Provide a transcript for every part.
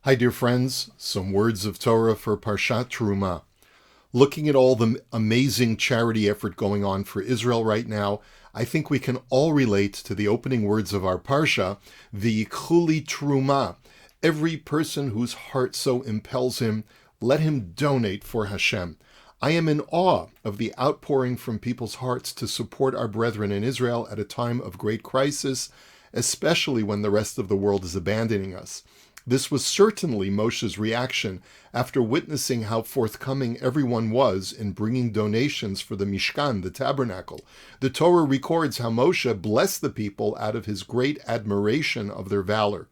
Hi, dear friends. Some words of Torah for Parshat Terumah. Looking at all the amazing charity effort going on for Israel right now, I think we can all relate to the opening words of our Parsha, V'yikhuli Terumah. Every person whose heart so impels him, let him donate for Hashem. I am in awe of the outpouring from people's hearts to support our brethren in Israel at a time of great crisis, especially when the rest of the world is abandoning us. This was certainly Moshe's reaction after witnessing how forthcoming everyone was in bringing donations for the Mishkan, the tabernacle. The Torah records how Moshe blessed the people out of his great admiration of their valor.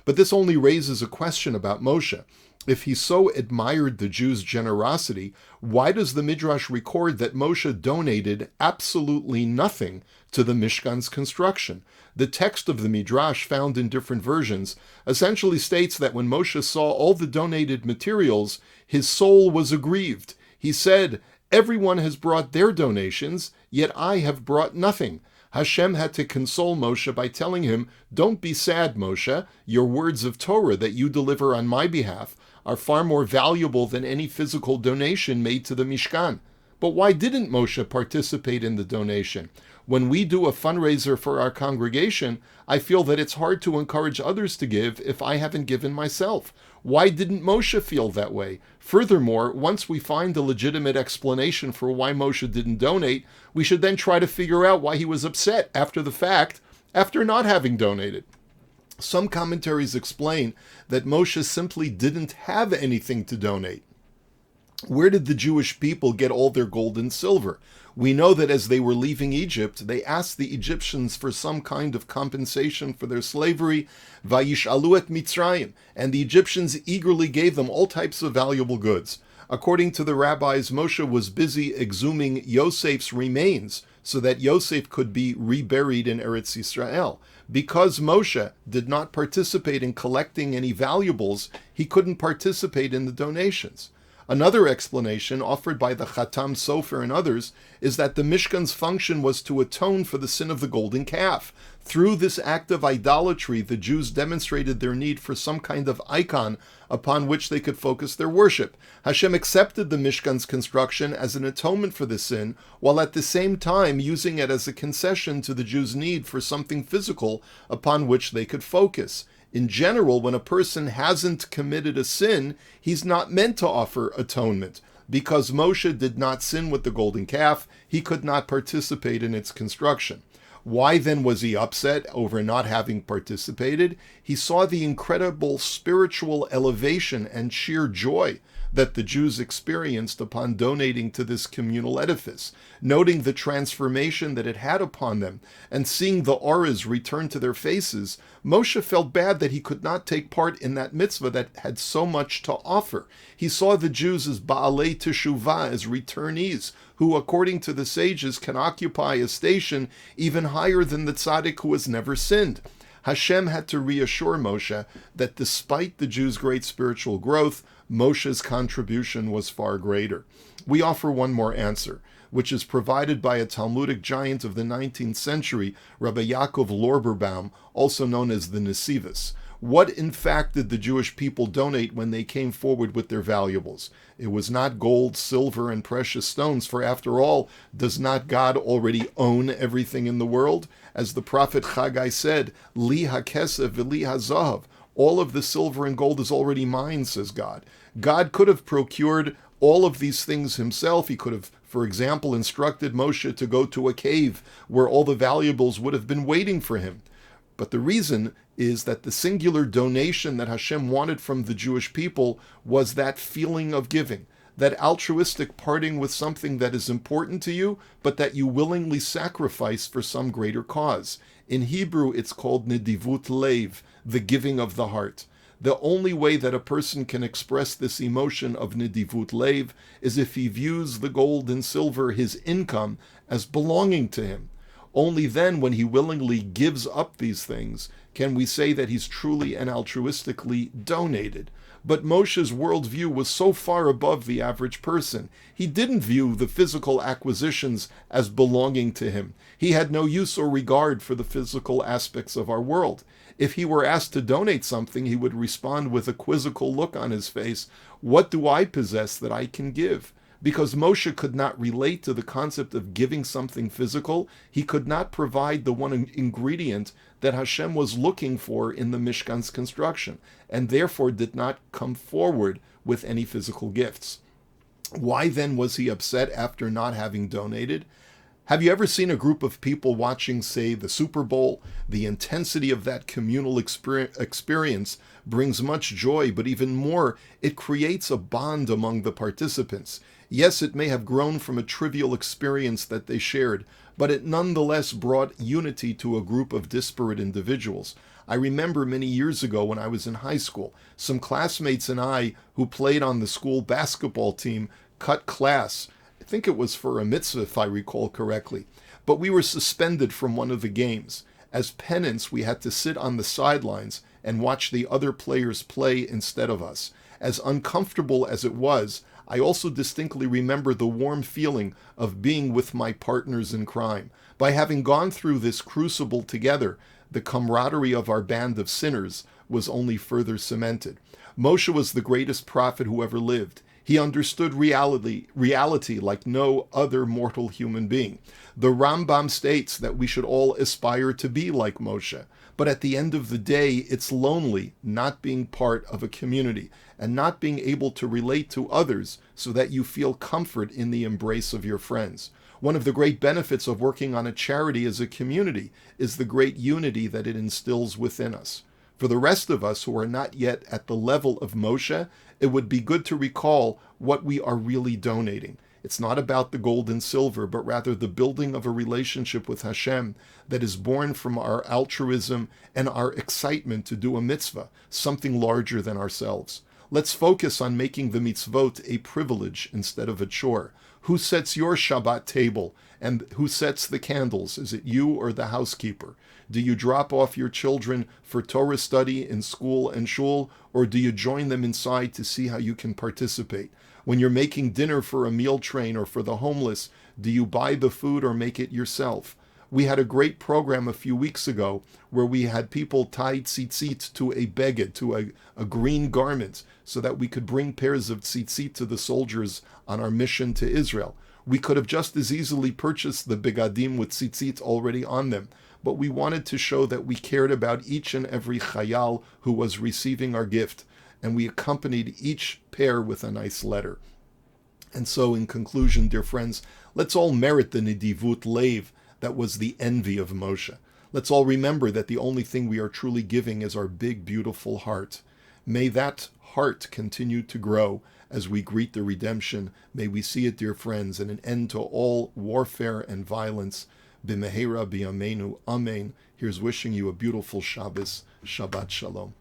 But this only raises a question about Moshe. If he so admired the Jews' generosity, why does the Midrash record that Moshe donated absolutely nothing to the Mishkan's construction? The text of the Midrash, found in different versions, essentially states that when Moshe saw all the donated materials, his soul was aggrieved. He said, "Everyone has brought their donations, yet I have brought nothing." Hashem had to console Moshe by telling him, "Don't be sad, Moshe. Your words of Torah that you deliver on my behalf are far more valuable than any physical donation made to the Mishkan." But why didn't Moshe participate in the donation? When we do a fundraiser for our congregation, I feel that it's hard to encourage others to give if I haven't given myself. Why didn't Moshe feel that way? Furthermore, once we find a legitimate explanation for why Moshe didn't donate, we should then try to figure out why he was upset after the fact, after not having donated. Some commentaries explain that Moshe simply didn't have anything to donate. Where did the Jewish people get all their gold and silver? We know that as they were leaving Egypt, they asked the Egyptians for some kind of compensation for their slavery, Vayish'alu et Mitzrayim, and the Egyptians eagerly gave them all types of valuable goods. According to the rabbis, Moshe was busy exhuming Yosef's remains so that Yosef could be reburied in Eretz Yisrael. Because Moshe did not participate in collecting any valuables, he couldn't participate in the donations. Another explanation, offered by the Chatam Sofer and others, is that the Mishkan's function was to atone for the sin of the golden calf. Through this act of idolatry, the Jews demonstrated their need for some kind of icon upon which they could focus their worship. Hashem accepted the Mishkan's construction as an atonement for the sin, while at the same time using it as a concession to the Jews' need for something physical upon which they could focus. In general, when a person hasn't committed a sin, he's not meant to offer atonement. Because Moshe did not sin with the golden calf, he could not participate in its construction. Why then was he upset over not having participated? He saw the incredible spiritual elevation and sheer joy that the Jews experienced upon donating to this communal edifice. Noting the transformation that it had upon them and seeing the auras return to their faces, Moshe felt bad that he could not take part in that mitzvah that had so much to offer. He saw the Jews as Ba'alei Teshuvah, as returnees, who, according to the sages, can occupy a station even higher than the tzaddik who has never sinned. Hashem had to reassure Moshe that despite the Jews' great spiritual growth, Moshe's contribution was far greater. We offer one more answer, which is provided by a Talmudic giant of the 19th century, Rabbi Yaakov Lorberbaum, also known as the Nesivos. What in fact did the Jewish people donate when they came forward with their valuables? It was not gold, silver, and precious stones, for after all, does not God already own everything in the world? As the prophet Haggai said, Li hakesef v'li hazahav. All of the silver and gold is already mine, says God. God could have procured all of these things himself. He could have, for example, instructed Moshe to go to a cave where all the valuables would have been waiting for him. But the reason is that the singular donation that Hashem wanted from the Jewish people was that feeling of giving, that altruistic parting with something that is important to you, but that you willingly sacrifice for some greater cause. In Hebrew, it's called nedivut lev, the giving of the heart. The only way that a person can express this emotion of nedivut lev is if he views the gold and silver, his income, as belonging to him. Only then, when he willingly gives up these things, can we say that he's truly and altruistically donated. But Moshe's worldview was so far above the average person. He didn't view the physical acquisitions as belonging to him. He had no use or regard for the physical aspects of our world. If he were asked to donate something, he would respond with a quizzical look on his face, "What do I possess that I can give?" Because Moshe could not relate to the concept of giving something physical, he could not provide the one ingredient that Hashem was looking for in the Mishkan's construction, and therefore did not come forward with any physical gifts. Why then was he upset after not having donated? Have you ever seen a group of people watching, say, the Super Bowl? The intensity of that communal experience brings much joy, but even more, it creates a bond among the participants. Yes, it may have grown from a trivial experience that they shared, but it nonetheless brought unity to a group of disparate individuals. I remember many years ago when I was in high school, some classmates and I, who played on the school basketball team, cut class. I think it was for a mitzvah, if I recall correctly. But we were suspended from one of the games. As penance, we had to sit on the sidelines and watch the other players play instead of us. As uncomfortable as it was, I also distinctly remember the warm feeling of being with my partners in crime. By having gone through this crucible together, the camaraderie of our band of sinners was only further cemented. Moshe was the greatest prophet who ever lived. He understood reality like no other mortal human being. The Rambam states that we should all aspire to be like Moshe. But at the end of the day, it's lonely not being part of a community and not being able to relate to others so that you feel comfort in the embrace of your friends. One of the great benefits of working on a charity as a community is the great unity that it instills within us. For the rest of us who are not yet at the level of Moshe, it would be good to recall what we are really donating. It's not about the gold and silver, but rather the building of a relationship with Hashem that is born from our altruism and our excitement to do a mitzvah, something larger than ourselves. Let's focus on making the mitzvot a privilege instead of a chore. Who sets your Shabbat table and who sets the candles? Is it you or the housekeeper? Do you drop off your children for Torah study in school and shul, or do you join them inside to see how you can participate? When you're making dinner for a meal train or for the homeless, do you buy the food or make it yourself? We had a great program a few weeks ago where we had people tie tzitzit to a beged, to a green garment, so that we could bring pairs of tzitzit to the soldiers on our mission to Israel. We could have just as easily purchased the begadim with tzitzit already on them, but we wanted to show that we cared about each and every chayal who was receiving our gift, and we accompanied each pair with a nice letter. And so, in conclusion, dear friends, let's all merit the nidivut lev that was the envy of Moshe. Let's all remember that the only thing we are truly giving is our big, beautiful heart. May that heart continue to grow as we greet the redemption. May we see it, dear friends, and an end to all warfare and violence. B'mehera b'yameinu. Amen. Here's wishing you a beautiful Shabbos. Shabbat Shalom.